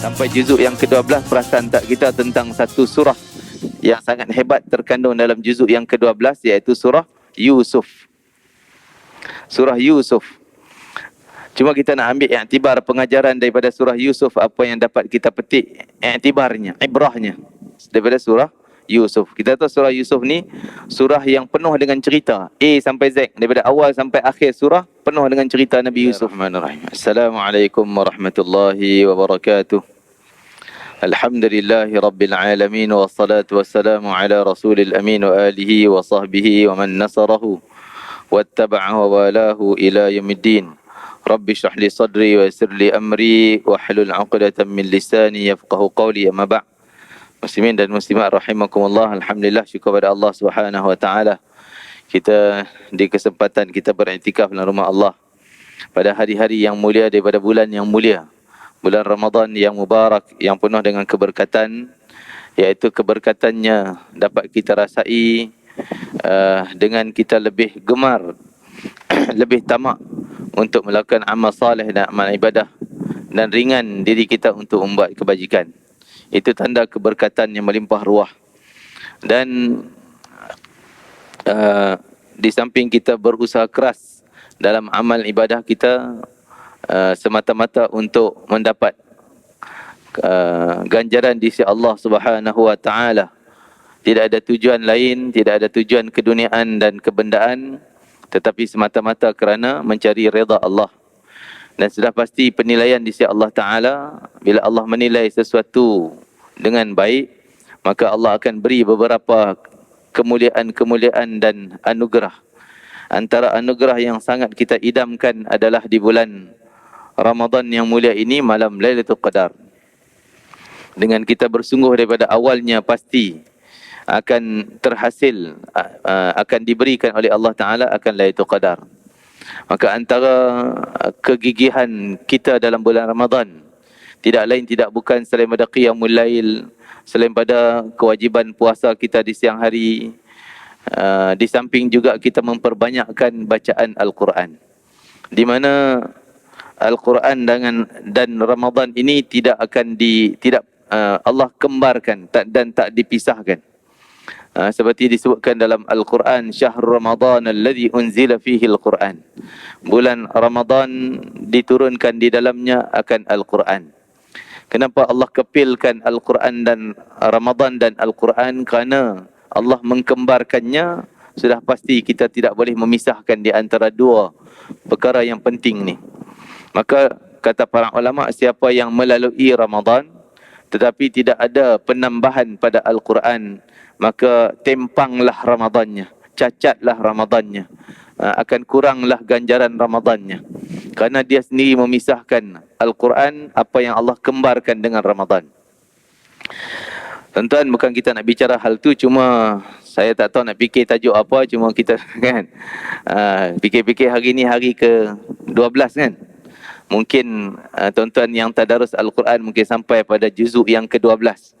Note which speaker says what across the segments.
Speaker 1: Sampai juzuk yang ke-12, perasan tak kita tentang satu surah yang sangat hebat terkandung dalam juzuk yang ke-12, iaitu surah Yusuf. Surah Yusuf. Cuma kita nak ambil iktibar pengajaran daripada surah Yusuf, apa yang dapat kita petik iktibarnya, ibrahnya daripada surah Yusuf. Kita tahu surah Yusuf ni surah yang penuh dengan cerita, A sampai Z, daripada awal sampai akhir surah penuh dengan cerita Nabi Yusuf. Bismillahirrahmanirrahim. Assalamualaikum warahmatullahi wabarakatuh. Alhamdulillahi rabbil alamin, wassalatu wassalamu ala rasulil amin wa alihi wa sahbihi wa man nasarahu wattaba'a wa walahu ila yaumiddin. Rabbi shrah li sadri wa yassir li amri wahlul 'uqdatam min lisani yafqahu qawli. Amma ba'd. Muslimin dan muslimat rahimakumullah, alhamdulillah, syukur pada Allah Subhanahu wa taala. Kita di kesempatan kita beriktikaf dalam rumah Allah pada hari-hari yang mulia daripada bulan yang mulia, bulan Ramadan yang mubarak, yang penuh dengan keberkatan, iaitu keberkatannya dapat kita rasai dengan kita lebih gemar lebih tamak untuk melakukan amal saleh dan amal ibadah, dan ringan diri kita untuk membuat kebajikan. Itu tanda keberkatan yang melimpah ruah. Dan di samping kita berusaha keras dalam amal ibadah kita semata-mata untuk mendapat ganjaran di sisi Allah Subhanahu wa taala. Tidak ada tujuan lain, tidak ada tujuan keduniaan dan kebendaan, tetapi semata-mata kerana mencari redha Allah. Dan sudah pasti penilaian di sisi Allah Ta'ala, bila Allah menilai sesuatu dengan baik, maka Allah akan beri beberapa kemuliaan-kemuliaan dan anugerah. Antara anugerah yang sangat kita idamkan adalah di bulan Ramadan yang mulia ini, malam Lailatul Qadar. Dengan kita bersungguh daripada awalnya, pasti akan terhasil, akan diberikan oleh Allah Ta'ala akan Lailatul Qadar. Maka antara kegigihan kita dalam bulan Ramadan tidak lain tidak bukan selain pada qiyamul lail, selain pada kewajiban puasa kita di siang hari, di samping juga kita memperbanyakkan bacaan Al-Quran, di mana Al-Quran dan Ramadan ini tidak akan Allah kembarkan dan tak dipisahkan. Seperti disebutkan dalam Al-Quran, Syahrul Ramadan alladhi unzila fihi Al-Quran. Bulan Ramadan diturunkan di dalamnya akan Al-Quran. Kenapa Allah kepilkan Al-Quran dan Ramadan dan Al-Quran? Kerana Allah mengkembarkannya. Sudah pasti kita tidak boleh memisahkan di antara dua perkara yang penting ni. Maka kata para ulama, siapa yang melalui Ramadan tetapi tidak ada penambahan pada Al-Quran, maka tempanglah Ramadannya, cacatlah Ramadannya, akan kuranglah ganjaran Ramadannya. Kerana dia sendiri memisahkan Al-Quran, apa yang Allah kembarkan dengan Ramadan. Tuan-tuan, bukan kita nak bicara hal tu, cuma saya tak tahu nak fikir tajuk apa, cuma kita kan fikir-fikir hari ni hari ke-12 kan. Mungkin tuan-tuan yang tadarus Al-Quran mungkin sampai pada juzuk yang ke-12.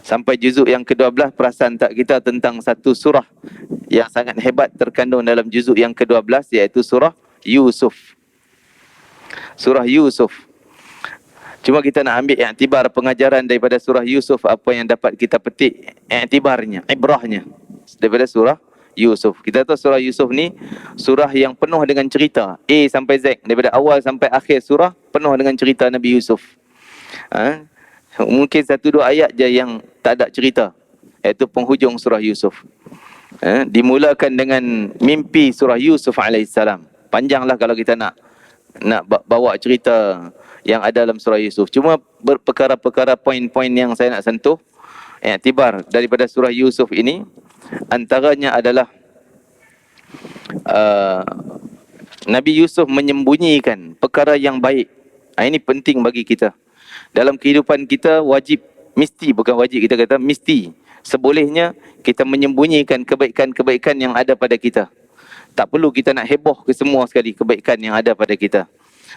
Speaker 1: Sampai juzuk yang ke-12, perasan tak kita tentang satu surah yang sangat hebat terkandung dalam juzuk yang ke-12, iaitu surah Yusuf. Surah Yusuf. Cuma kita nak ambil iktibar pengajaran daripada surah Yusuf, apa yang dapat kita petik iktibarnya, ibrahnya daripada surah Yusuf. Kita tahu surah Yusuf ni surah yang penuh dengan cerita, A sampai Z, daripada awal sampai akhir surah penuh dengan cerita Nabi Yusuf. Mungkin satu dua ayat je yang tak ada cerita, iaitu penghujung surah Yusuf. Dimulakan dengan mimpi surah Yusuf alaihissalam. Panjanglah kalau kita nak bawa cerita yang ada dalam surah Yusuf. Cuma perkara-perkara poin-poin yang saya nak sentuh, iktibar daripada surah Yusuf ini, antaranya adalah Nabi Yusuf menyembunyikan perkara yang baik. Ini penting bagi kita. Dalam kehidupan kita wajib, mesti, bukan wajib, kita kata mesti, sebolehnya kita menyembunyikan kebaikan-kebaikan yang ada pada kita. Tak perlu kita nak heboh ke semua sekali kebaikan yang ada pada kita.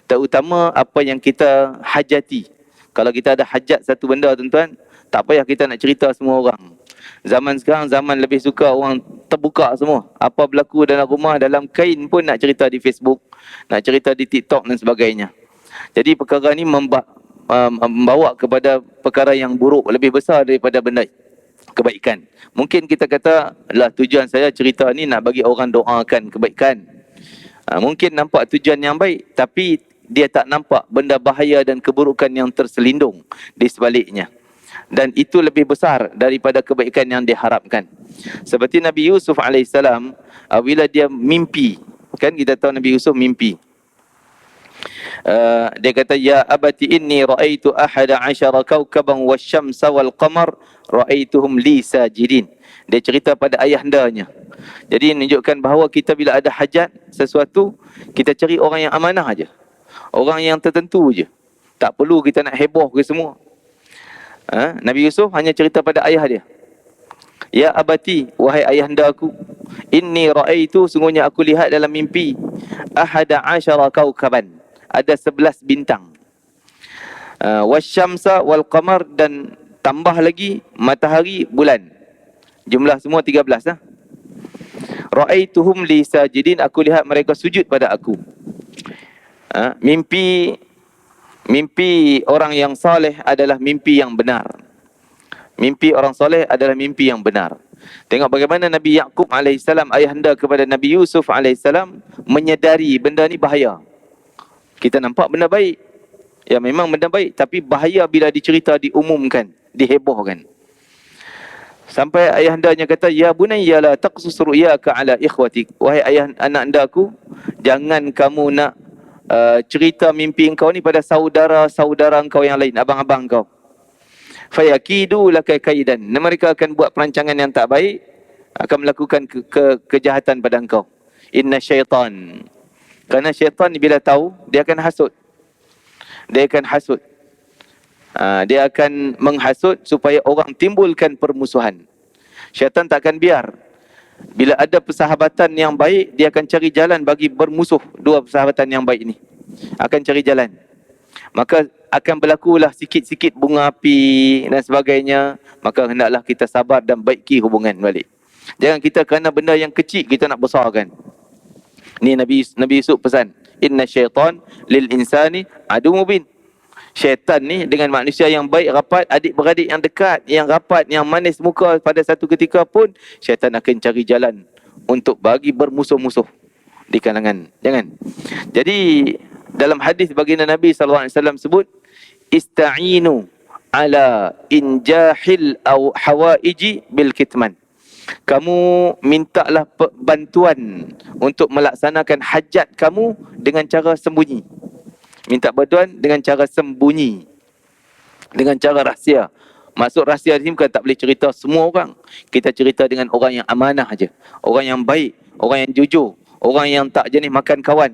Speaker 1: Terutama apa yang kita hajati. Kalau kita ada hajat satu benda, tuan-tuan, tak payah kita nak cerita semua orang. Zaman sekarang, zaman lebih suka orang terbuka semua. Apa berlaku dalam rumah, dalam kain pun nak cerita di Facebook, nak cerita di TikTok dan sebagainya. Jadi perkara ni membawa kepada perkara yang buruk lebih besar daripada benda kebaikan. Mungkin kita kata, lah tujuan saya cerita ni nak bagi orang doakan kebaikan. Mungkin nampak tujuan yang baik, tapi dia tak nampak benda bahaya dan keburukan yang terselindung di sebaliknya. Dan itu lebih besar daripada kebaikan yang diharapkan. Seperti Nabi Yusuf AS, bila dia mimpi, kan kita tahu Nabi Yusuf mimpi. Dia kata, ya abati inni ra'aitu ahada asyara kawkaban wasyamsa wal qamar ra'aituhum li sajidin. Dia cerita pada ayahandanya. Jadi menunjukkan bahawa kita bila ada hajat sesuatu, kita cari orang yang amanah aja. Orang yang tertentu je. Tak perlu kita nak heboh ke semua. Nabi Yusuf hanya cerita pada ayah dia. Ya abati, wahai ayahanda aku, inni ra'aitu, sungguhnya aku lihat dalam mimpi, ahada asyara kawkaban, ada 11 bintang. Wasyamsa wal qamar, dan tambah lagi matahari, bulan. Jumlah semua 13 lah. Ra'aituhum li sajidin, aku lihat mereka sujud pada aku. Mimpi orang yang saleh adalah mimpi yang benar. Mimpi orang soleh adalah mimpi yang benar. Tengok bagaimana Nabi Yaqub AS, ayahanda kepada Nabi Yusuf AS, menyedari benda ni bahaya. Kita nampak benda baik. Ya memang benda baik, tapi bahaya bila dicerita, diumumkan, dihebohkan. Sampai ayahandanya kata, ya bunayya la taqsus ru'yaka ala ikhwatik. Wahai ayah anak anda aku, jangan kamu nak cerita mimpi engkau ni pada saudara-saudara engkau yang lain, abang-abang engkau. Fayakidu laka kaidan. Mereka akan buat perancangan yang tak baik, akan melakukan kejahatan pada engkau. Inna syaitan. Kerana syaitan bila tahu, dia akan hasut. Dia akan hasut. Dia akan menghasut supaya orang timbulkan permusuhan. Syaitan tak akan biar. Bila ada persahabatan yang baik, dia akan cari jalan bagi bermusuh dua persahabatan yang baik ni. Akan cari jalan. Maka akan berlakulah sikit-sikit bunga api dan sebagainya. Maka hendaklah kita sabar dan baiki hubungan balik. Jangan kita kerana benda yang kecil kita nak besarkan. Ni Nabi Yusuf pesan, inna syaitan lil insani adu mubin. Syaitan ni dengan manusia yang baik, rapat, adik-beradik yang dekat, yang rapat, yang manis muka, pada satu ketika pun syaitan akan cari jalan untuk bagi bermusuh-musuh di kalangan. Jangan. Jadi dalam hadis baginda Nabi SAW sebut, ista'inu ala injahil aw hawaiji bil kitman. Kamu mintalah bantuan untuk melaksanakan hajat kamu dengan cara sembunyi. Minta bantuan dengan cara sembunyi, dengan cara rahsia. Maksud rahsia ni bukan tak boleh cerita semua orang. Kita cerita dengan orang yang amanah aja, orang yang baik, orang yang jujur, orang yang tak jenis makan kawan.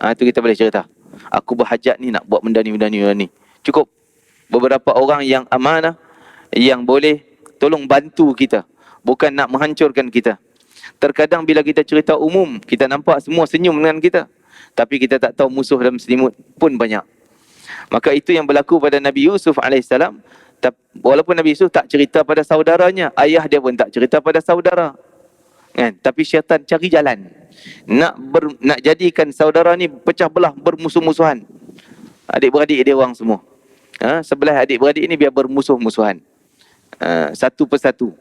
Speaker 1: Itu kita boleh cerita. Aku berhajat ni nak buat benda ni, benda ni. Cukup beberapa orang yang amanah yang boleh tolong bantu kita, bukan nak menghancurkan kita. Terkadang bila kita cerita umum, kita nampak semua senyum dengan kita, tapi kita tak tahu musuh dalam selimut pun banyak. Maka itu yang berlaku pada Nabi Yusuf AS. Walaupun Nabi Yusuf tak cerita pada saudaranya, ayah dia pun tak cerita pada saudara, kan? Tapi syaitan cari jalan nak jadikan saudara ni pecah belah, bermusuh-musuhan. Adik-beradik dia orang semua, sebelah adik-beradik ni biar bermusuh-musuhan, satu persatu.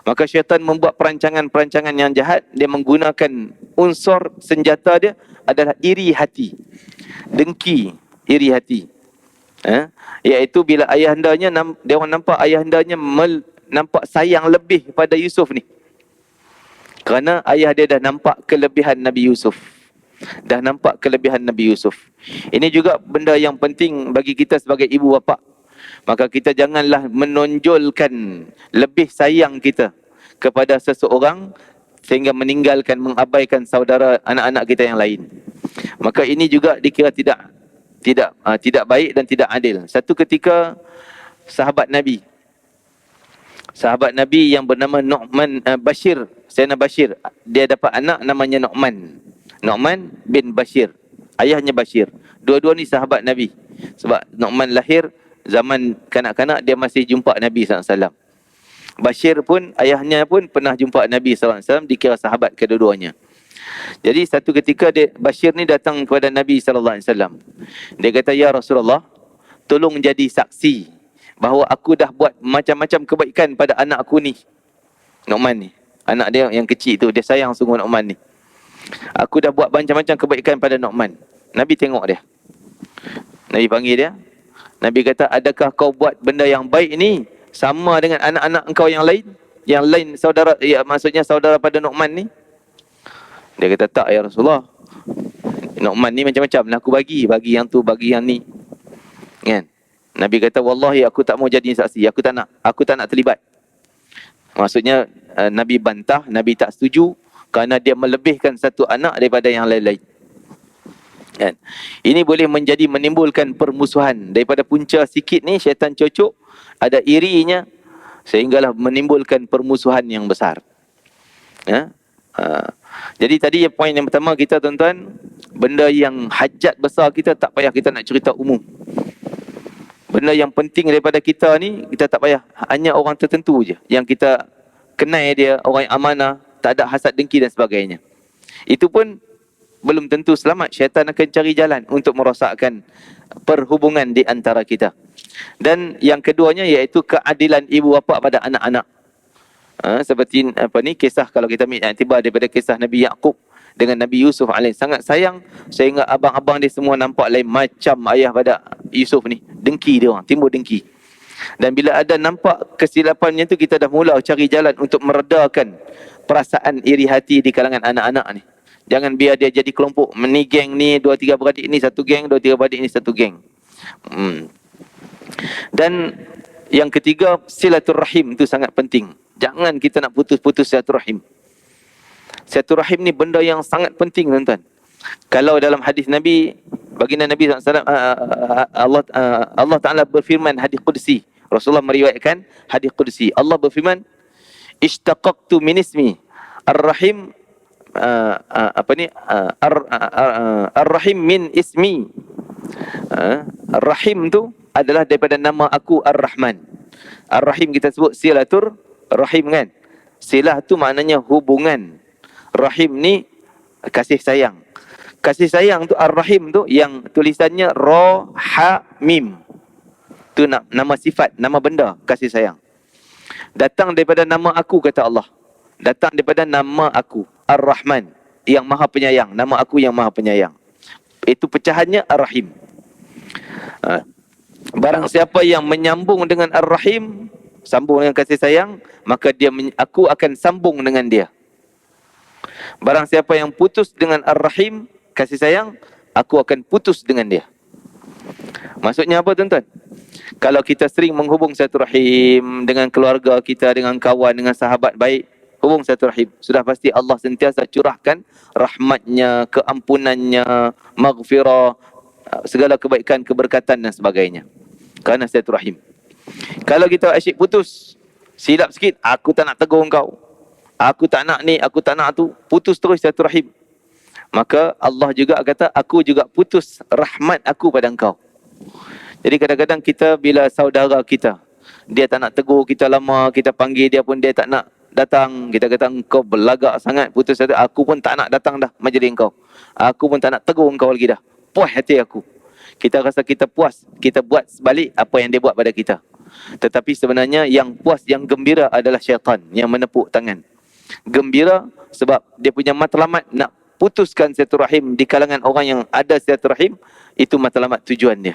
Speaker 1: Maka syaitan membuat perancangan-perancangan yang jahat. Dia menggunakan unsur senjata dia adalah iri hati, dengki, iri hati. Iaitu bila ayahandanya, dia orang nampak ayahandanya nampak sayang lebih pada Yusuf ni. Kerana ayah dia dah nampak kelebihan Nabi Yusuf. Dah nampak kelebihan Nabi Yusuf. Ini juga benda yang penting bagi kita sebagai ibu bapa. Maka kita janganlah menonjolkan lebih sayang kita kepada seseorang sehingga meninggalkan, mengabaikan saudara, anak-anak kita yang lain. Maka ini juga dikira tidak baik dan tidak adil. Satu ketika sahabat Nabi yang bernama Nu'man Bashir, Sayyidina Bashir, dia dapat anak namanya Nu'man bin Bashir. Ayahnya Bashir. Dua-dua ni sahabat Nabi. Sebab Nu'man lahir zaman kanak-kanak, dia masih jumpa Nabi SAW. Bashir pun, ayahnya pun pernah jumpa Nabi SAW, dikira sahabat kedua-duanya. Jadi satu ketika Bashir ni datang kepada Nabi SAW. Dia kata, ya Rasulullah, tolong jadi saksi bahawa aku dah buat macam-macam kebaikan pada anak aku ni, Nu'man ni. Anak dia yang kecil tu, dia sayang sungguh Nu'man ni. Aku dah buat macam-macam kebaikan pada Nu'man. Nabi tengok dia. Nabi panggil dia. Nabi kata, adakah kau buat benda yang baik ni sama dengan anak-anak engkau yang lain? Yang lain saudara, ya, maksudnya saudara pada Nu'man ni? Dia kata, tak ya Rasulullah. Nu'man ni macam-macam lah aku bagi yang tu, bagi yang ni. Kan? Nabi kata, wallahi aku tak mau jadi saksi. Aku tak nak terlibat. Maksudnya Nabi bantah, Nabi tak setuju kerana dia melebihkan satu anak daripada yang lain-lain. Kan? Ini boleh menimbulkan permusuhan. Daripada punca sikit ni syaitan cocok, ada irinya, sehinggalah menimbulkan permusuhan yang besar. Ya? Jadi tadi poin yang pertama kita, tuan-tuan, benda yang hajat besar kita tak payah kita nak cerita umum. Benda yang penting daripada kita ni, kita tak payah, hanya orang tertentu je yang kita kenal dia, orang yang amanah, tak ada hasad dengki dan sebagainya. Itu pun belum tentu selamat. Syaitan akan cari jalan untuk merosakkan perhubungan di antara kita. Dan yang keduanya iaitu keadilan ibu bapa pada anak-anak. Seperti kisah, kalau kita ambil iktibar daripada kisah Nabi Yaqub dengan Nabi Yusuf alaihi, sangat sayang sehingga abang-abang dia semua nampak lain macam ayah pada Yusuf ni. Dengki dia orang, timbul dengki. Dan bila ada nampak kesilapannya tu, kita dah mula cari jalan untuk meredakan perasaan iri hati di kalangan anak-anak ni. Jangan biar dia jadi kelompok, ni geng ni, 2-3 beradik ni satu geng, 2-3 beradik ni satu geng. Dan yang ketiga, silaturrahim tu sangat penting. Jangan kita nak putus-putus silaturrahim. Silaturrahim ni benda yang sangat penting, tuan-tuan. Kalau dalam hadis Nabi, baginda Nabi SAW, Allah Ta'ala berfirman hadis Qudsi. Rasulullah meriwayatkan hadis Qudsi. Allah berfirman, ishtaqaqtu min ismi ar-rahim, ar-rahim min ismi. Ar-rahim tu adalah daripada nama aku Ar-Rahman. Ar-Rahim kita sebut silatur rahim, kan? Silah tu maknanya hubungan. Rahim ni kasih sayang. Kasih sayang tu, Ar-Rahim tu yang tulisannya Ra, Ha, Mim. Tu nama sifat, nama benda, kasih sayang. Datang daripada nama aku, kata Allah. Datang daripada nama aku, Ar-Rahman, yang maha penyayang. Nama aku yang maha penyayang. Itu pecahannya Ar-Rahim. Barang siapa yang menyambung dengan Ar-Rahim, sambung dengan kasih sayang, maka aku akan sambung dengan dia. Barang siapa yang putus dengan Ar-Rahim, kasih sayang, aku akan putus dengan dia. Maksudnya apa, tuan-tuan? Kalau kita sering menghubung silaturahim dengan keluarga kita, dengan kawan, dengan sahabat baik, hubung silaturahim, sudah pasti Allah sentiasa curahkan rahmatnya, keampunannya, maghfirah, segala kebaikan, keberkatan dan sebagainya. Kerana silaturahim. Kalau kita asyik putus, silap sikit, aku tak nak tegur kau, aku tak nak ni, aku tak nak tu, putus terus silaturahim, maka Allah juga kata, aku juga putus rahmat aku pada engkau. Jadi kadang-kadang kita, bila saudara kita, dia tak nak tegur kita lama, kita panggil dia pun dia tak nak datang, kita kata engkau belagak sangat, putus hati, aku pun tak nak datang dah majlis engkau, aku pun tak nak tegur engkau lagi dah, puas hati aku. Kita rasa kita puas, kita buat sebalik apa yang dia buat pada kita. Tetapi sebenarnya yang puas, yang gembira adalah syaitan yang menepuk tangan. Gembira sebab dia punya matlamat nak putuskan silaturahim di kalangan orang yang ada silaturahim, itu matlamat tujuan dia.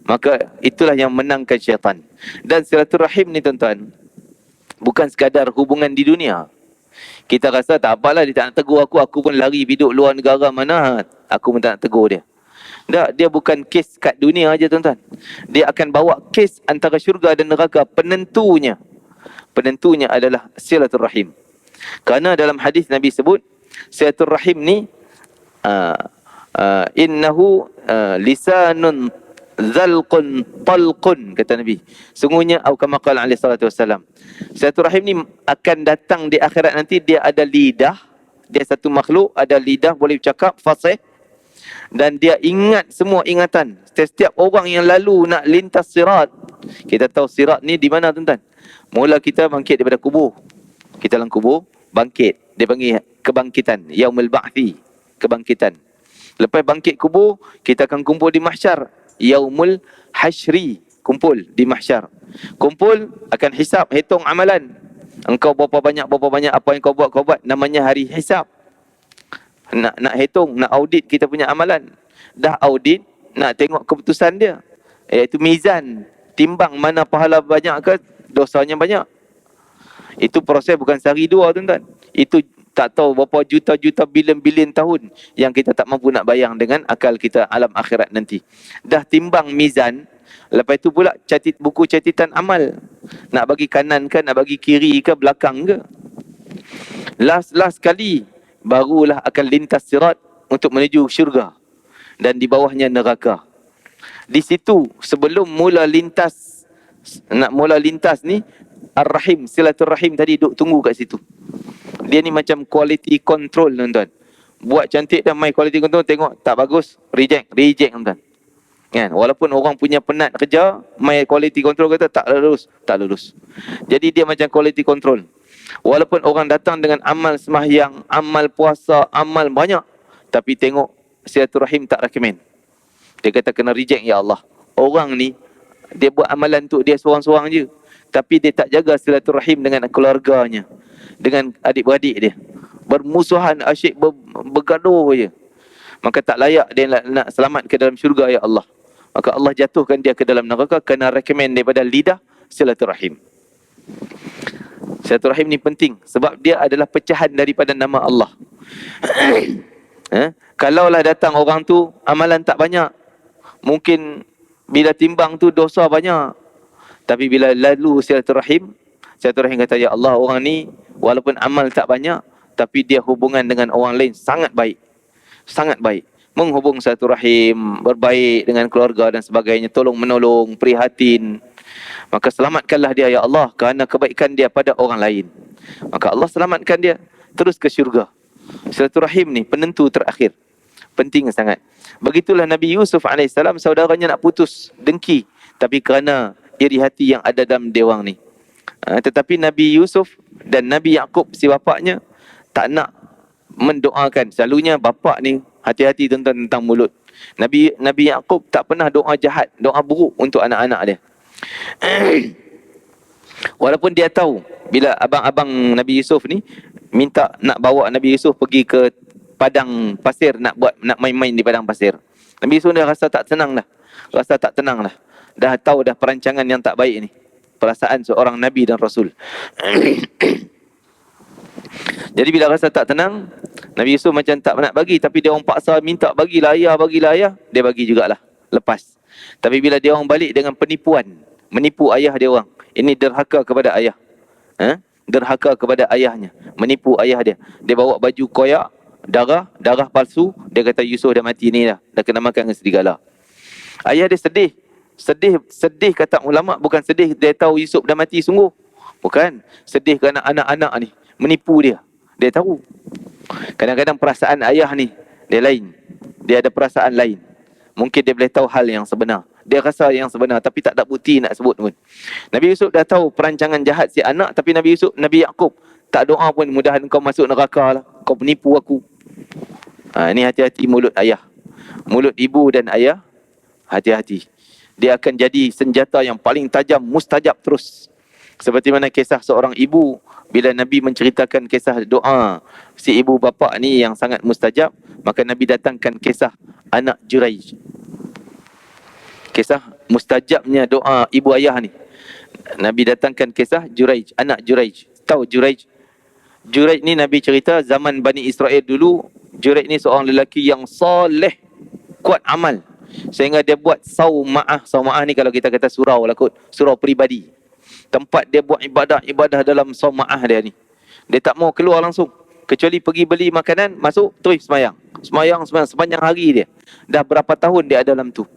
Speaker 1: Maka itulah yang menangkan syaitan. Dan silaturahim ni, tuan-tuan, bukan sekadar hubungan di dunia. Kita rasa tak apalah, dia tak nak tegur aku pun lari hidup luar negara mana, aku pun tak nak tegur dia. Tak, dia bukan kes kat dunia aja, tuan-tuan. Dia akan bawa kes antara syurga dan neraka. Penentunya adalah silaturahim. Kerana dalam hadis Nabi sebut, silaturahim ni innahu lisanun zalqun talqun, kata Nabi. Sungguhnya, atau kama qala alaihi salatu wassalam, silaturahim ni akan datang di akhirat nanti, dia ada lidah, dia satu makhluk, ada lidah, boleh bercakap, fasih, dan dia ingat semua ingatan. Setiap orang yang lalu nak lintas sirat, kita tahu sirat ni di mana, tuan-tuan? Mula kita bangkit daripada kubur, kita dalam kubur, bangkit. Dia panggil kebangkitan. Yaumul ba'thi, kebangkitan. Lepas bangkit kubur, kita akan kumpul di mahsyar. Yaumul hasyri, kumpul di mahsyar. Kumpul, akan hisap, hitung amalan. Engkau berapa banyak apa yang kau buat. Namanya hari hisap. Nak hitung, nak audit kita punya amalan. Dah audit, nak tengok keputusan dia, iaitu mizan, timbang mana pahala banyak ke dosanya banyak. Itu proses bukan sehari dua, tuan-tuan. Itu tak tahu berapa juta-juta bilion-bilion tahun yang kita tak mampu nak bayang dengan akal kita alam akhirat nanti. Dah timbang mizan, lepas itu pula buku catatan amal. Nak bagi kanan ke, nak bagi kiri ke, belakang ke. Last kali barulah akan lintas sirat untuk menuju syurga, dan di bawahnya neraka. Di situ sebelum nak mula lintas ni, Ar-Rahim, silaturrahim tadi duk tunggu kat situ. Dia ni macam quality control, tuan-tuan. Buat cantik dah, mai quality control, tengok tak bagus, reject, tuan-tuan. Kan? Walaupun orang punya penat kerja, mai quality control kata tak lulus. Jadi dia macam quality control. Walaupun orang datang dengan amal sembahyang, amal puasa, amal banyak, tapi tengok silaturahim tak recommend. Dia kata kena reject, ya Allah. Orang ni dia buat amalan tu dia seorang-seorang je, tapi dia tak jaga silaturahim dengan keluarganya, dengan adik-beradik dia. Bermusuhan, asyik bergaduh je. Maka tak layak dia nak selamat ke dalam syurga, ya Allah. Maka Allah jatuhkan dia ke dalam neraka, kena recommend daripada lidah silaturahim. Silaturahim ni penting sebab dia adalah pecahan daripada nama Allah. Kalaulah datang orang tu amalan tak banyak, mungkin bila timbang tu dosa banyak, tapi bila lalu silaturahim kata, ya Allah, orang ni walaupun amal tak banyak, tapi dia hubungan dengan orang lain sangat baik. Sangat baik. Menghubung silaturahim, berbaik dengan keluarga dan sebagainya, tolong menolong, prihatin. Maka selamatkanlah dia, ya Allah, kerana kebaikan dia pada orang lain. Maka Allah selamatkan dia terus ke syurga. Silaturahim ni penentu terakhir. Penting sangat. Begitulah Nabi Yusuf AS, saudaranya nak putus dengki, tapi kerana iri hati yang ada dalam dewang ni. Tetapi Nabi Yusuf dan Nabi Yaqub, si bapaknya, tak nak mendoakan. Selalunya bapak ni hati-hati tentang mulut. Nabi Yaqub tak pernah doa jahat, doa buruk untuk anak-anak dia. Walaupun dia tahu bila abang-abang Nabi Yusuf ni minta nak bawa Nabi Yusuf pergi ke padang pasir, nak main-main di padang pasir. Nabi Yusuf dah rasa tak tenang dah. Dah tahu dah perancangan yang tak baik ni. Perasaan seorang Nabi dan Rasul. Jadi bila rasa tak tenang, Nabi Yusuf macam tak nak bagi, tapi dia orang paksa minta, bagilah ayah, dia bagi jugalah, lepas. Tapi bila dia orang balik dengan penipuan, menipu ayah dia orang, ini derhaka kepada ayah. Derhaka kepada ayahnya, menipu ayah dia. Dia bawa baju koyak, darah palsu, dia kata Yusuf dah mati ni dah kena makan dengan serigala. Ayah dia sedih kata ulama, bukan sedih dia tahu Yusuf dah mati sungguh. Bukan, sedih kerana anak-anak ni menipu dia. Dia tahu. Kadang-kadang perasaan ayah ni dia lain. Dia ada perasaan lain. Mungkin dia boleh tahu hal yang sebenar. Dia rasa yang sebenar, tapi tak ada bukti nak sebut pun. Nabi Yusuf dah tahu perancangan jahat si anak, tapi Nabi Yaqub tak doa pun, mudahan kau masuk neraka lah, kau penipu aku. Ini hati-hati mulut ayah. Mulut ibu dan ayah, hati-hati. Dia akan jadi senjata yang paling tajam, mustajab terus. Seperti mana kisah seorang ibu, bila Nabi menceritakan kisah doa si ibu bapa ni yang sangat mustajab, maka Nabi datangkan kisah anak Juraij. Kisah mustajabnya doa ibu ayah ni. Nabi datangkan kisah Juraij, anak Juraij. Tahu Juraij? Juraij ni Nabi cerita zaman Bani Israel dulu. Juraij ni seorang lelaki yang soleh, kuat amal, sehingga dia buat sauma'ah. Sauma'ah ni kalau kita kata surau lah kot, surau peribadi. Tempat dia buat ibadah dalam sauma'ah dia ni. Dia tak mau keluar langsung, kecuali pergi beli makanan, masuk, terus semayang sepanjang hari dia. Dah berapa tahun dia ada dalam tu.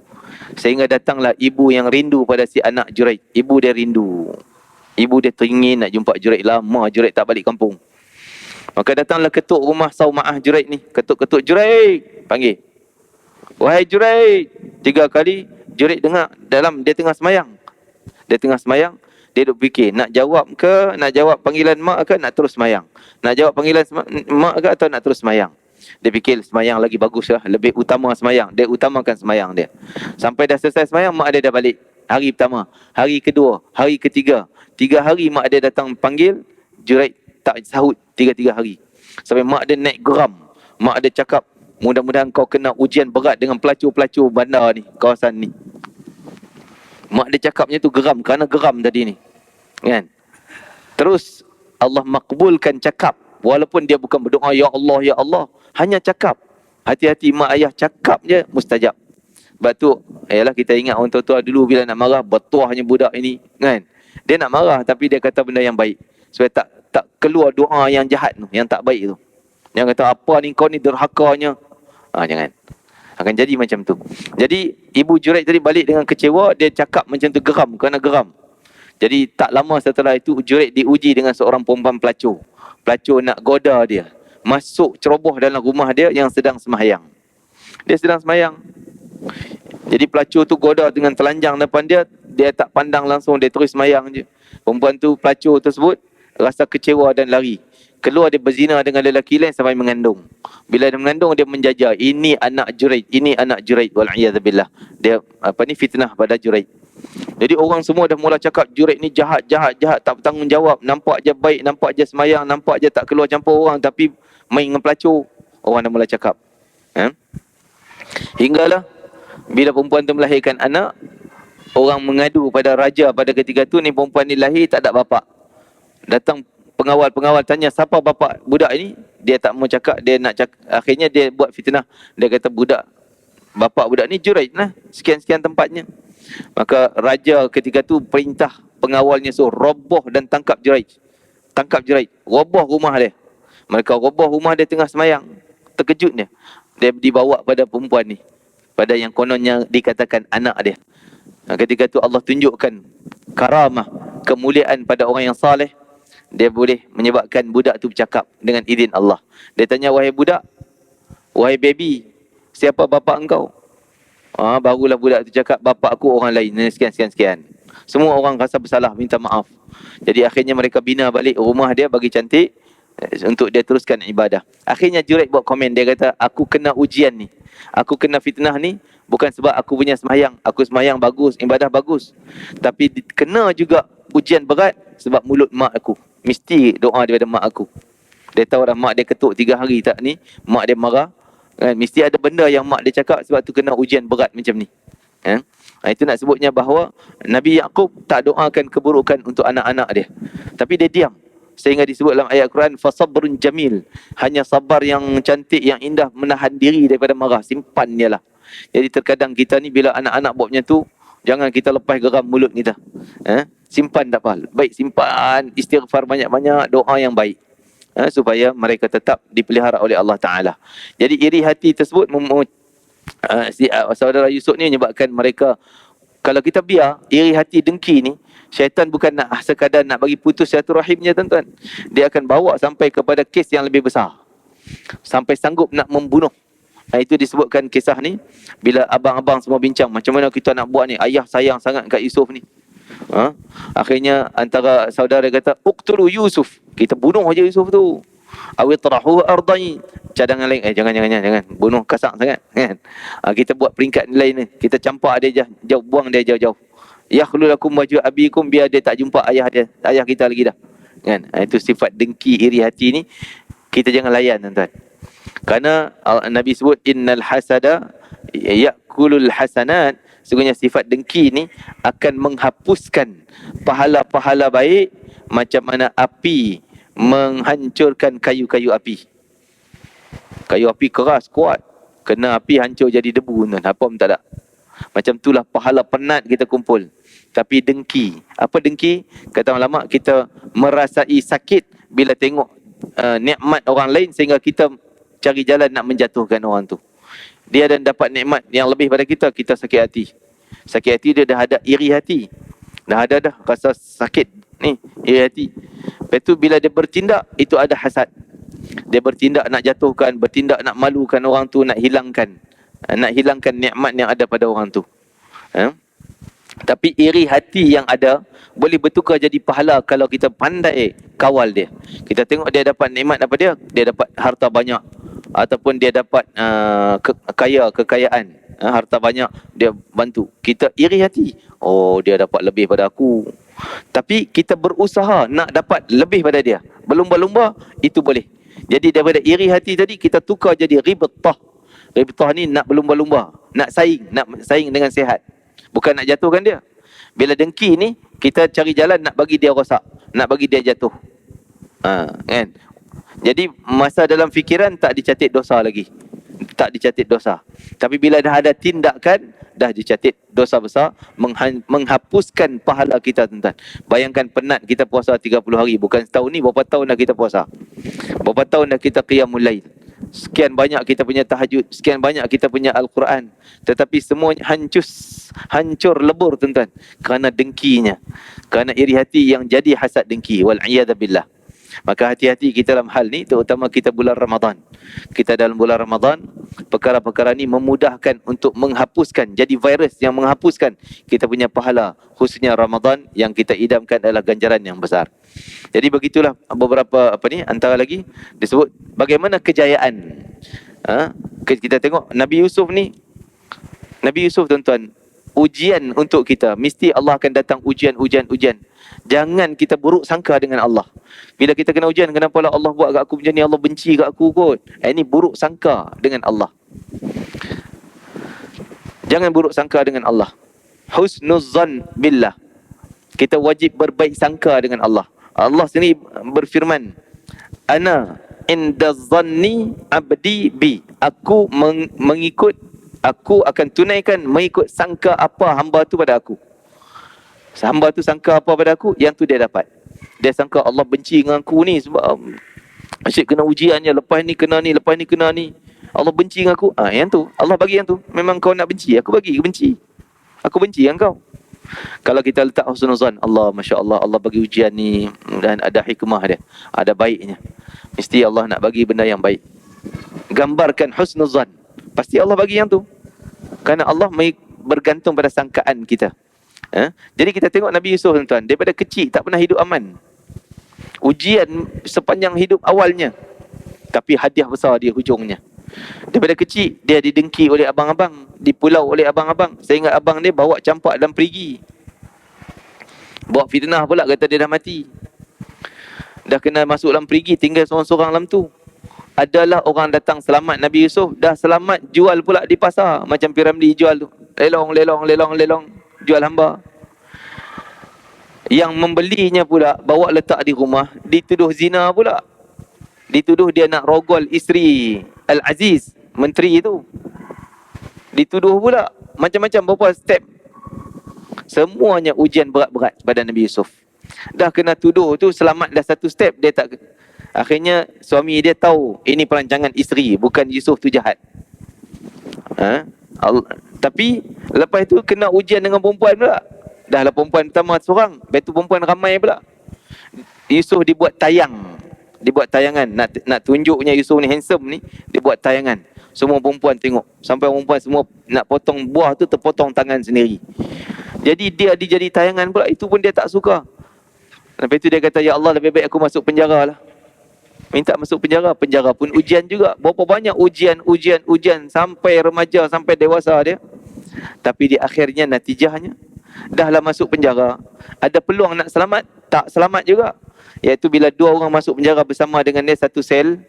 Speaker 1: Sehingga datanglah ibu yang rindu pada si anak Juraij. Ibu dia rindu. Ibu dia teringin nak jumpa Juraij, lama Juraij tak balik kampung. Maka datanglah ketuk rumah sauma'ah Juraij ni. Ketuk Juraij, panggil. Wahai Juraij. 3 kali Juraij dengar dia tengah semayang. Dia duk fikir, nak jawab ke, nak jawab panggilan mak ke, nak terus semayang. Nak jawab panggilan mak ke atau nak terus semayang. Dia fikir semayang lagi bagus lah, lebih utama semayang. Dia utamakan semayang dia. Sampai dah selesai semayang, mak dia dah balik. Hari pertama, hari kedua, hari ketiga. 3 hari mak dia datang panggil, Juraid tak sahut 3 hari. Sampai mak dia naik geram. Mak dia cakap, mudah-mudahan kau kena ujian berat dengan pelacur-pelacur bandar ni, kawasan ni. Mak dia cakapnya tu geram, kerana geram tadi ni. Kan? Terus Allah makbulkan cakap. Walaupun dia bukan berdoa, Ya Allah, Ya Allah. Hanya cakap. Hati-hati mak ayah cakap je, mustajab. Sebab tu, ayalah kita ingat orang tua-tua dulu bila nak marah, bertuahnya budak ini. Kan? Dia nak marah tapi dia kata benda yang baik. Supaya tak keluar doa yang jahat tu, yang tak baik tu. Yang kata, apa ni kau ni derhakanya. Jangan. Akan jadi macam tu. Jadi ibu Juraid tadi balik dengan kecewa, dia cakap macam tu geram, kerana geram. Jadi tak lama setelah itu Juraid diuji dengan seorang perempuan pelacur. Pelacur nak goda dia, masuk ceroboh dalam rumah dia yang sedang sembahyang. Dia sedang sembahyang. Jadi pelacur tu goda dengan telanjang depan dia, dia tak pandang langsung, dia terus sembahyang je. Perempuan tu, pelacur tersebut rasa kecewa dan lari. Keluar dia berzina dengan lelaki lain sampai mengandung. Bila dia mengandung, dia menjajah, ini anak Juraid, ini anak Juraid, wal'iyadzubillah. Dia fitnah pada Juraid. Jadi orang semua dah mula cakap Juraid ni jahat, tak bertanggungjawab. Nampak je baik, nampak je semayang, nampak je tak keluar campur orang, tapi main dengan pelacur. Orang dah mula cakap. Hinggalah bila perempuan tu melahirkan anak, orang mengadu pada raja pada ketika tu, ni perempuan ni lahir tak ada bapak. Datang pengawal tanya, siapa bapa budak ini? Dia tak mau cakap, dia nak cakap. Akhirnya dia buat fitnah. Dia kata bapa budak ni Juraid lah, sekian-sekian tempatnya. Maka raja ketika tu perintah pengawalnya suruh roboh dan tangkap Juraid. Roboh rumah dia. Mereka roboh rumah dia tengah semayang. Terkejut dia. Dia dibawa pada perempuan ni, pada yang kononnya dikatakan anak dia. Ketika tu Allah tunjukkan karamah, kemuliaan pada orang yang saleh. Dia boleh menyebabkan budak tu bercakap dengan izin Allah. Dia tanya, wahai budak, wahai baby, siapa bapa engkau? Barulah budak tu cakap, bapa aku orang lain, sekian. Semua orang rasa bersalah, minta maaf. Jadi akhirnya mereka bina balik rumah dia, bagi cantik, untuk dia teruskan ibadah. Akhirnya Juraid buat komen, dia kata, aku kena ujian ni, aku kena fitnah ni, bukan sebab aku punya semayang. Aku semayang bagus, ibadah bagus, tapi kena juga ujian berat sebab mulut mak aku. Mesti doa daripada mak aku. Dia tahu dah mak dia ketuk 3 hari tak ni, mak dia marah. Mesti ada benda yang mak dia cakap, sebab tu kena ujian berat macam ni. Itu nak sebutnya bahawa Nabi Yaqub tak doakan keburukan untuk anak-anak dia, tapi dia diam. Sehingga disebut dalam ayat Quran, fasabrun jamil. Hanya sabar yang cantik, yang indah, menahan diri daripada marah. Simpan dia lah. Jadi terkadang kita ni bila anak-anak buat macam tu, jangan kita lepas geram mulut kita. Simpan tak apa. Baik, simpan istighfar banyak-banyak, doa yang baik. Supaya mereka tetap dipelihara oleh Allah Ta'ala. Jadi iri hati tersebut, saudara Yusuf ni menyebabkan mereka, kalau kita biar iri hati, dengki ni, syaitan bukan nak sekadar nak bagi putus silaturahimnya, tuan-tuan. Dia akan bawa sampai kepada kes yang lebih besar. Sampai sanggup nak membunuh. Itu disebutkan kisah ni, bila abang-abang semua bincang, macam mana kita nak buat ni, ayah sayang sangat kat Yusuf ni. Akhirnya antara saudara kata, uqtulu Yusuf, kita bunuh aja Yusuf tu. Awitrahu ardai, cadangan lain, jangan bunuh kasar sangat kan. Kita buat peringkat lain ni, kita campak dia jauh, buang dia jauh-jauh. Yakhlu lakum wajhu abikum, biar dia tak jumpa ayah kita lagi dah kan. Itu sifat dengki, iri hati ni kita jangan layan, tuan-tuan. Kerana Nabi sebut, innal hasada yakulul hasanat, sesungguhnya sifat dengki ni akan menghapuskan pahala-pahala baik, macam mana api menghancurkan kayu-kayu api. Kayu api keras, kuat, kena api hancur jadi debu, tuan. Apa pun tak ada. Macam itulah pahala penat kita kumpul. Tapi dengki, apa dengki? Kata ulama, kita merasai sakit bila tengok nikmat orang lain, sehingga kita cari jalan nak menjatuhkan orang tu. Dia dah dapat nikmat yang lebih pada kita, kita sakit hati. Sakit hati, dia dah ada iri hati. Dah rasa sakit ni, iri hati. Lepas tu bila dia bertindak, itu ada hasad. Dia bertindak nak jatuhkan, bertindak nak malukan orang tu, nak hilangkan nikmat yang ada pada orang tu. Tapi iri hati yang ada boleh bertukar jadi pahala kalau kita pandai kawal dia. Kita tengok dia dapat nikmat apa dia dapat harta banyak, ataupun dia dapat kekayaan, harta banyak, dia bantu. Kita iri hati, oh dia dapat lebih pada aku. Tapi kita berusaha nak dapat lebih pada dia, berlumba-lumba, itu boleh. Jadi daripada iri hati tadi kita tukar jadi ribtah. Ribtah ni nak berlumba-lumba, nak saing dengan sihat. Bukan nak jatuhkan dia. Bila dengki ni, kita cari jalan nak bagi dia rosak, nak bagi dia jatuh. Kan? Jadi masa dalam fikiran tak dicatat dosa lagi. Tak dicatat dosa. Tapi bila dah ada tindakan, dah dicatat dosa besar, menghapuskan pahala kita, tuan-tuan. Bayangkan penat kita puasa 30 hari, bukan setahun ni, berapa tahun dah kita puasa. Berapa tahun dah kita qiyamul lail. Sekian banyak kita punya tahajud, sekian banyak kita punya Al-Quran, tetapi semua hancur lebur, tuan-tuan, kerana dengkinya, kerana iri hati yang jadi hasad dengki, wal'iyadzabillah. Maka hati-hati kita dalam hal ni, terutama kita bulan Ramadan. Kita dalam bulan Ramadan, perkara-perkara ni memudahkan untuk menghapuskan, jadi virus yang menghapuskan kita punya pahala, khususnya Ramadan yang kita idamkan adalah ganjaran yang besar. Jadi begitulah beberapa antara lagi disebut bagaimana kejayaan. Kita tengok Nabi Yusuf ni, Nabi Yusuf, tuan-tuan, ujian untuk kita. Mesti Allah akan datang ujian. Jangan kita buruk sangka dengan Allah. Bila kita kena ujian, kenapa lah Allah buat kat aku macam ni, Allah benci kat aku kot. Ini buruk sangka dengan Allah. Jangan buruk sangka dengan Allah. Husnuzan billah. Kita wajib berbaik sangka dengan Allah. Allah sendiri berfirman, ana inda zanni abdi bi. Aku akan tunaikan mengikut sangka apa hamba tu pada aku. Hamba tu sangka apa pada aku, yang tu dia dapat. Dia sangka Allah benci dengan aku ni sebab asyik kena ujiannya, lepas ni kena ni, lepas ni kena ni, Allah benci dengan aku. Yang tu Allah bagi, yang tu memang kau nak benci, aku bagi benci. Aku benci dengan kau. Kalau kita letak husnuzan, Allah, Masya Allah, Allah bagi ujian ni dan ada hikmah dia, ada baiknya. Mesti Allah nak bagi benda yang baik. Gambarkan husnuzan, pasti Allah bagi yang tu. Kerana Allah bergantung pada sangkaan kita. Jadi kita tengok Nabi Yusuf, tuan-tuan, daripada kecil tak pernah hidup aman. Ujian sepanjang hidup awalnya, tapi hadiah besar di hujungnya. Daripada kecil dia didengki oleh abang-abang, dipulau oleh abang-abang. Saya ingat abang dia bawa campak dalam perigi, bawa fitnah pula, kata dia dah mati, dah kena masuk dalam perigi, tinggal seorang-seorang dalam tu. Adalah orang datang selamat Nabi Yusuf, dah selamat jual pula di pasar, macam Piramli jual tu, lelong, jual hamba. Yang membelinya pula bawa letak di rumah, dituduh zina pula, dituduh dia nak rogol isteri Al-Aziz, menteri itu, dituduh pula macam-macam, beberapa step. Semuanya ujian berat-berat pada Nabi Yusuf. Dah kena tuduh tu, selamat dah satu step, dia tak. Akhirnya suami dia tahu ini perancangan isteri, bukan Yusuf tu jahat. Tapi lepas itu kena ujian dengan perempuan pula. Dah lah perempuan pertama seorang, lepas tu perempuan ramai pula. Yusuf dibuat tayangan, nak tunjuknya Yusuf ni handsome ni, dibuat tayangan. Semua perempuan tengok, sampai perempuan semua nak potong buah tu, terpotong tangan sendiri. Jadi dia dijadi tayangan pula, itu pun dia tak suka. Lepas tu dia kata, ya Allah, lebih baik aku masuk penjara lah. Minta masuk penjara. Penjara pun ujian juga. Berapa banyak ujian sampai remaja, sampai dewasa dia. Tapi di akhirnya natijahnya, dahlah masuk penjara, ada peluang nak selamat, tak selamat juga. Iaitu bila dua orang masuk penjara bersama dengan dia satu sel,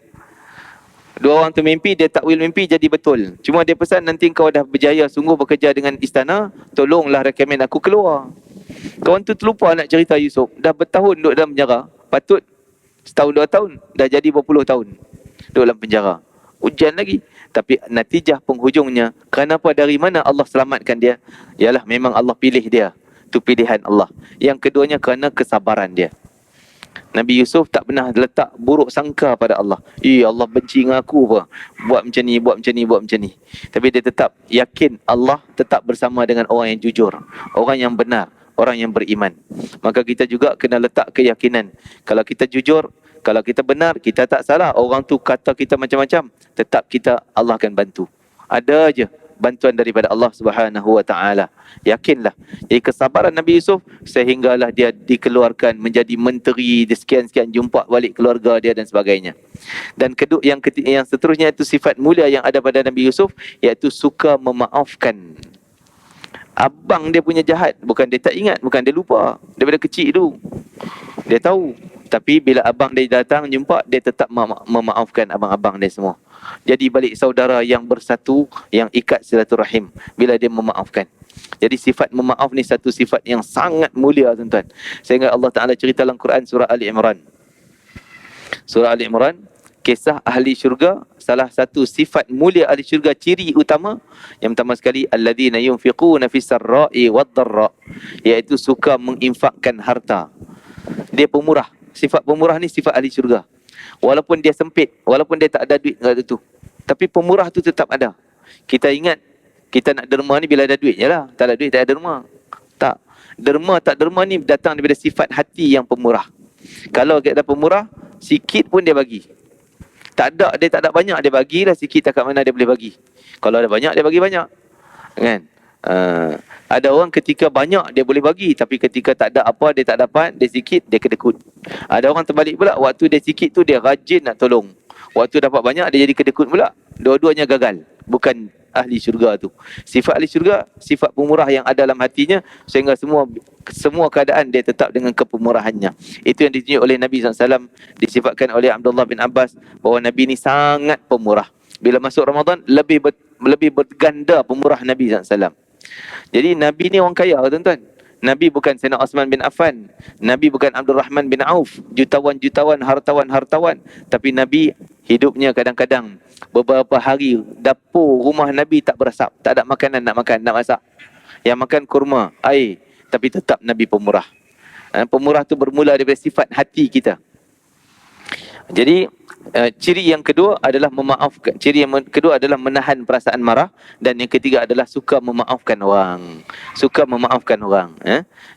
Speaker 1: dua orang tu mimpi, dia takwil mimpi jadi betul. Cuma dia pesan, nanti kau dah berjaya sungguh bekerja dengan istana, tolonglah rekomen aku keluar. Kawan tu terlupa nak cerita Yusuf, dah bertahun duduk dalam penjara. Patut setahun 2 tahun, dah jadi berpuluh tahun duduk dalam penjara. Ujian lagi. Tapi natijah penghujungnya, kenapa, dari mana Allah selamatkan dia? Ialah memang Allah pilih dia. Itu pilihan Allah. Yang keduanya kerana kesabaran dia. Nabi Yusuf tak pernah letak buruk sangka pada Allah. Allah benci dengan aku apa, buat macam ni. Tapi dia tetap yakin Allah tetap bersama dengan orang yang jujur, orang yang benar, orang yang beriman. Maka kita juga kena letak keyakinan, kalau kita jujur, kalau kita benar, kita tak salah, orang tu kata kita macam-macam, tetap Allah akan bantu. Ada aja bantuan daripada Allah Subhanahu wa taala. Yakinlah. Jadi kesabaran Nabi Yusuf sehinggalah dia dikeluarkan menjadi menteri, di sekian-sekian jumpa balik keluarga dia dan sebagainya. Dan yang seterusnya itu sifat mulia yang ada pada Nabi Yusuf, iaitu suka memaafkan. Abang dia punya jahat, bukan dia tak ingat, bukan dia lupa. Daripada kecil tu dia tahu. Tapi bila abang dia datang jumpa, dia tetap memaafkan abang-abang dia semua. Jadi balik saudara yang bersatu, yang ikat silaturahim bila dia memaafkan. Jadi sifat memaaf ni satu sifat yang sangat mulia, tuan-tuan. Sehingga Allah Ta'ala cerita dalam Quran surah Ali Imran. Surah Ali Imran, kisah ahli syurga, salah satu sifat mulia ahli syurga, ciri utama yang pertama sekali, alladzina yunfiquna fis sarra'i wad-dharra, iaitu suka menginfakkan harta. Dia pemurah. Sifat pemurah ni sifat ahli syurga. Walaupun dia sempit, walaupun dia tak ada duit kat tu, tapi pemurah tu tetap ada. Kita ingat kita nak derma ni bila ada duit je lah. Tak ada duit tak ada derma. Tak. Derma tak derma ni datang daripada sifat hati yang pemurah. Kalau kita pemurah, sikit pun dia bagi. Tak ada, dia tak ada banyak, dia bagilah sikit takat mana dia boleh bagi. Kalau ada banyak, dia bagi banyak. Kan? Ada orang ketika banyak dia boleh bagi, tapi ketika tak ada apa, dia tak dapat, dia sikit, dia kedekut. Ada orang terbalik pula, waktu dia sikit tu dia rajin nak tolong. Waktu dapat banyak, dia jadi kedekut pula. Dua-duanya gagal. Bukan ahli syurga tu. Sifat ahli syurga, sifat pemurah yang ada dalam hatinya, sehingga semua keadaan dia tetap dengan kepemurahannya. Itu yang ditunjuk oleh Nabi SAW, disifatkan oleh Abdullah bin Abbas, bahawa Nabi ni sangat pemurah. Bila masuk Ramadan, lebih berganda pemurah Nabi SAW. Jadi Nabi ni orang kaya, tuan-tuan. Nabi bukan Sayyidina Osman bin Affan. Nabi bukan Abdul Rahman bin Auf, jutawan-jutawan, hartawan-hartawan. Tapi Nabi hidupnya kadang-kadang beberapa hari dapur rumah Nabi tak berasap, tak ada makanan nak makan, nak masak. Yang makan kurma, air, tapi tetap Nabi pemurah. Pemurah tu bermula daripada sifat hati kita. Jadi ciri yang kedua adalah memaafkan. Ciri yang kedua adalah menahan perasaan marah, dan yang ketiga adalah suka memaafkan orang. Suka memaafkan orang.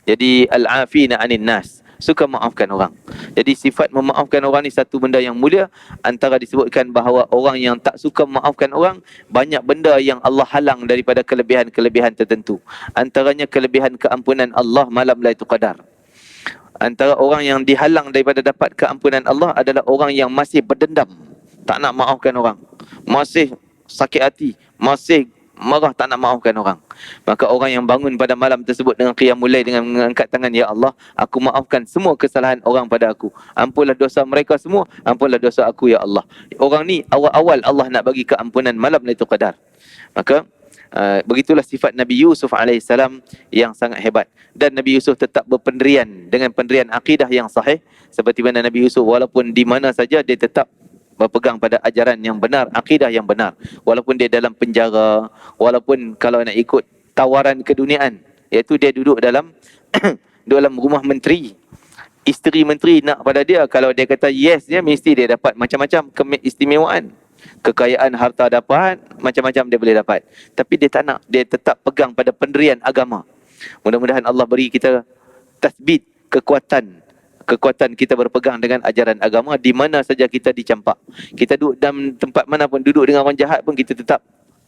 Speaker 1: Jadi al-afina 'anin nas, suka memaafkan orang. Jadi sifat memaafkan orang ni satu benda yang mulia. Antara disebutkan bahawa orang yang tak suka memaafkan orang, banyak benda yang Allah halang daripada kelebihan-kelebihan tertentu. Antaranya kelebihan keampunan Allah malam Lailatul Qadar. Antara orang yang dihalang daripada dapat keampunan Allah adalah orang yang masih berdendam, tak nak maafkan orang, masih sakit hati, masih marah, tak nak maafkan orang. Maka orang yang bangun pada malam tersebut dengan qiyamul lail, dengan mengangkat tangan, ya Allah, aku maafkan semua kesalahan orang pada aku, ampunlah dosa mereka semua, ampunlah dosa aku ya Allah. Orang ni awal-awal Allah nak bagi keampunan malam Lailatul Qadar. Maka begitulah sifat Nabi Yusuf AS yang sangat hebat. Dan Nabi Yusuf tetap berpendirian dengan pendirian akidah yang sahih. Seperti mana Nabi Yusuf, walaupun di mana saja dia tetap berpegang pada ajaran yang benar, akidah yang benar. Walaupun dia dalam penjara, walaupun kalau nak ikut tawaran keduniaan, iaitu dia duduk dalam dalam rumah menteri, isteri menteri nak pada dia, kalau dia kata yes, dia mesti dia dapat macam-macam keistimewaan. Kekayaan harta dapat, macam-macam dia boleh dapat. Tapi dia tak nak, dia tetap pegang pada pendirian agama. Mudah-mudahan Allah beri kita tasbit, kekuatan kita berpegang dengan ajaran agama di mana saja kita dicampak. Kita duduk dalam tempat mana pun, duduk dengan orang jahat pun, kita tetap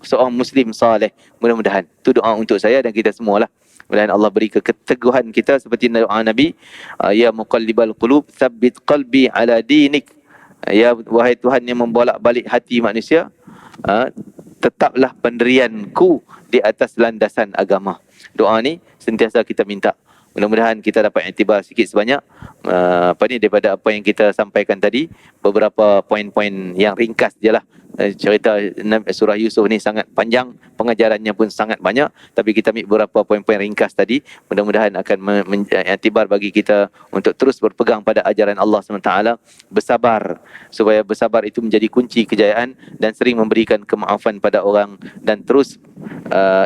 Speaker 1: seorang Muslim saleh. Mudah-mudahan. Itu doa untuk saya dan kita semualah. Mudah-mudahan Allah beri keteguhan kita seperti doa Nabi, ya muqallibal qulub, tsabbit qalbi ala dinik. Ya wahai Tuhan yang membolak-balik hati manusia, tetaplah pendirianku di atas landasan agama. Doa ni sentiasa kita minta. Mudah-mudahan kita dapat iktibar sikit sebanyak daripada apa yang kita sampaikan tadi. Beberapa poin-poin yang ringkas je lah. Cerita surah Yusuf ni sangat panjang, pengajarannya pun sangat banyak, tapi kita ambil beberapa poin-poin ringkas tadi. Mudah-mudahan akan iktibar bagi kita untuk terus berpegang pada ajaran Allah SWT, bersabar, supaya bersabar itu menjadi kunci kejayaan, dan sering memberikan kemaafan pada orang, dan terus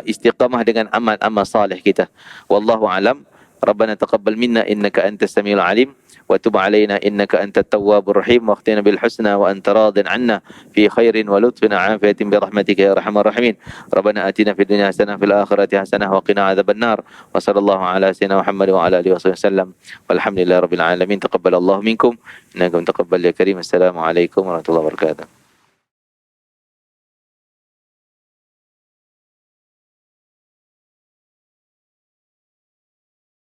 Speaker 1: istiqamah dengan amal-amal salih kita. Wallahu alam. Rabbana taqabbal minna innaka antas samiul alim wa tub alaina innaka antat tawwabur rahim waqtina bil husna wa anta radin anna fi khairin wa lutfin afiyatin bi rahmatika ya arhamar rahimin. Rabbana atina fid dunya hasanah fil akhirati hasanah wa qina adzabannar. Wa sallallahu ala sayyidina Muhammad wa ala alihi wasallam. Walhamdulillahirabbil alamin. Taqabbalallahu minkum innaka antal taqabbal ya karim. Assalamu alaikum warahmatullahi wabarakatuh.